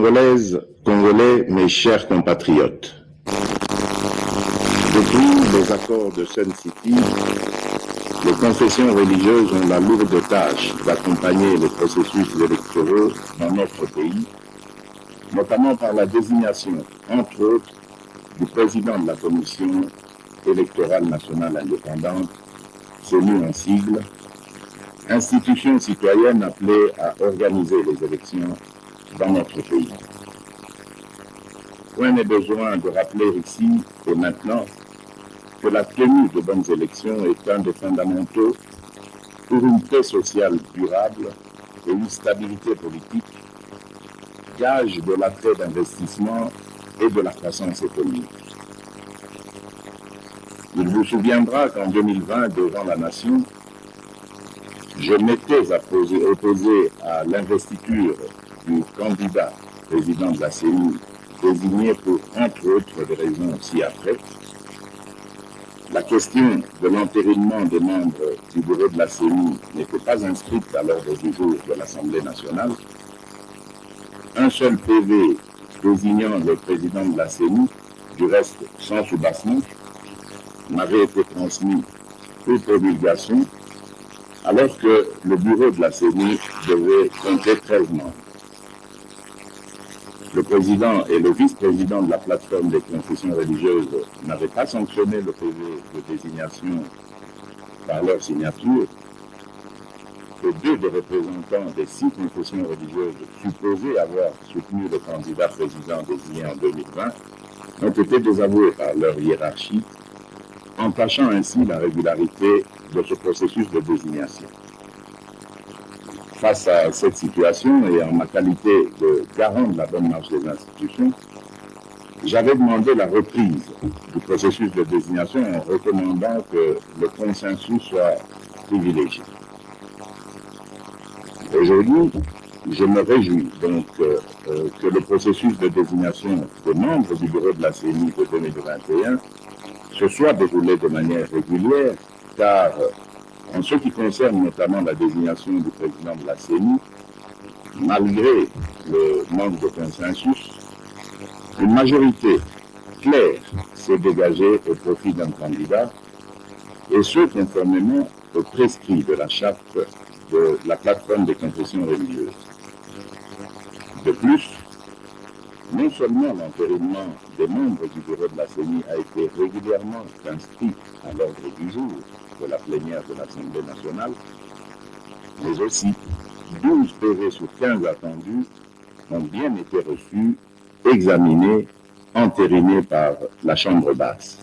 Congolaises, Congolais, mes chers compatriotes, depuis les accords de Sun City, les confessions religieuses ont la lourde tâche d'accompagner les processus électoraux dans notre pays, notamment par la désignation, entre autres, du président de la Commission électorale nationale indépendante, CENI en sigle, institution citoyenne appelée à organiser les élections dans notre pays. Point n'est besoin de rappeler ici et maintenant que la tenue de bonnes élections est un des fondamentaux pour une paix sociale durable et une stabilité politique, gage de l'attrait d'investissement et de la croissance économique. Il vous souviendra qu'en 2020, devant la nation, je m'étais opposé à l'investiture du candidat président de la CENI, désigné pour, entre autres, des raisons ci-après. La question de l'entérinement des membres du bureau de la CENI n'était pas inscrite à l'ordre du jour de l'Assemblée nationale. Un seul PV désignant le président de la CENI, du reste sans soubassement, m'avait été transmis pour promulgation, alors que le bureau de la CENI devait compter 13 membres. Le président et le vice-président de la plateforme des confessions religieuses n'avaient pas sanctionné le PV de désignation par leur signature, et deux des représentants des 6 confessions religieuses supposés avoir soutenu le candidat président désigné en 2020 ont été désavoués par leur hiérarchie, entachant ainsi la régularité de ce processus de désignation. Face à cette situation et en ma qualité de garant de la bonne marche des institutions, j'avais demandé la reprise du processus de désignation en recommandant que le consensus soit privilégié. Aujourd'hui, je me réjouis donc que le processus de désignation des membres du bureau de la CENI de 2021 se soit déroulé de manière régulière, car en ce qui concerne notamment la désignation du président de la CENI, malgré le manque de consensus, une majorité claire s'est dégagée au profit d'un candidat, et ce conformément aux prescrits de la charte de la plateforme des confessions religieuses. De plus, non seulement l'entérinement des membres du bureau de la CENI a été régulièrement inscrit à l'ordre du jour de la plénière de l'Assemblée nationale, mais aussi 12 PV sur 15 attendus ont bien été reçus, examinés, entérinés par la Chambre basse.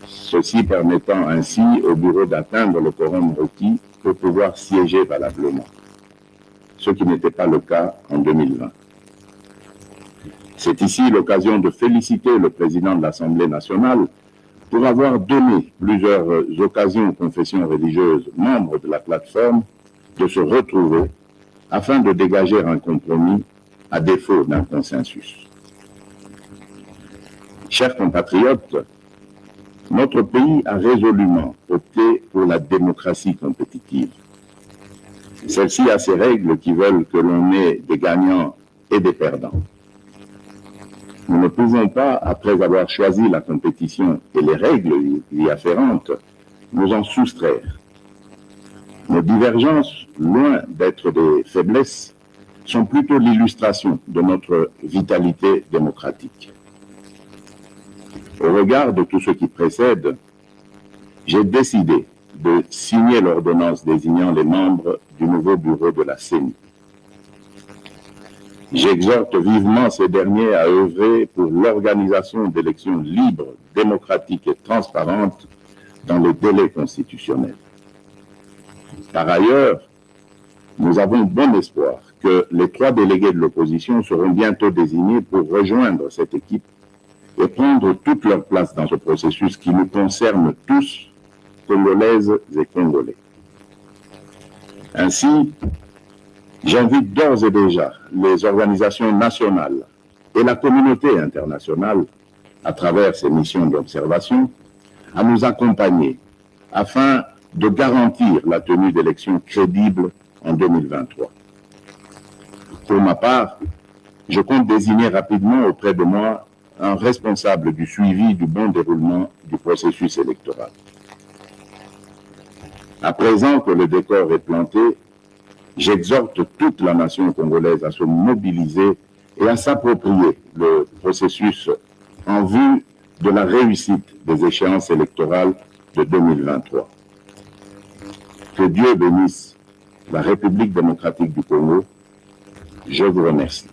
Ceci permettant ainsi au bureau d'atteindre le quorum requis pour pouvoir siéger valablement, ce qui n'était pas le cas en 2020. C'est ici l'occasion de féliciter le président de l'Assemblée nationale pour avoir donné plusieurs occasions aux confessions religieuses membres de la plateforme de se retrouver afin de dégager un compromis à défaut d'un consensus. Chers compatriotes, notre pays a résolument opté pour la démocratie compétitive. Celle-ci a ses règles qui veulent que l'on ait des gagnants et des perdants. Nous ne pouvons pas, après avoir choisi la compétition et les règles y afférentes, nous en soustraire. Nos divergences, loin d'être des faiblesses, sont plutôt l'illustration de notre vitalité démocratique. Au regard de tout ce qui précède, j'ai décidé de signer l'ordonnance désignant les membres du nouveau bureau de la CENI. J'exhorte vivement ces derniers à œuvrer pour l'organisation d'élections libres, démocratiques et transparentes dans les délais constitutionnels. Par ailleurs, nous avons bon espoir que les 3 délégués de l'opposition seront bientôt désignés pour rejoindre cette équipe et prendre toute leur place dans ce processus qui nous concerne tous, Congolaises et Congolais. Ainsi, j'invite d'ores et déjà les organisations nationales et la communauté internationale, à travers ces missions d'observation, à nous accompagner afin de garantir la tenue d'élections crédibles en 2023. Pour ma part, Je compte désigner rapidement auprès de moi un responsable du suivi du bon déroulement du processus électoral. À présent que le décor est planté, j'exhorte toute la nation congolaise à se mobiliser et à s'approprier le processus en vue de la réussite des échéances électorales de 2023. Que Dieu bénisse la République démocratique du Congo. Je vous remercie.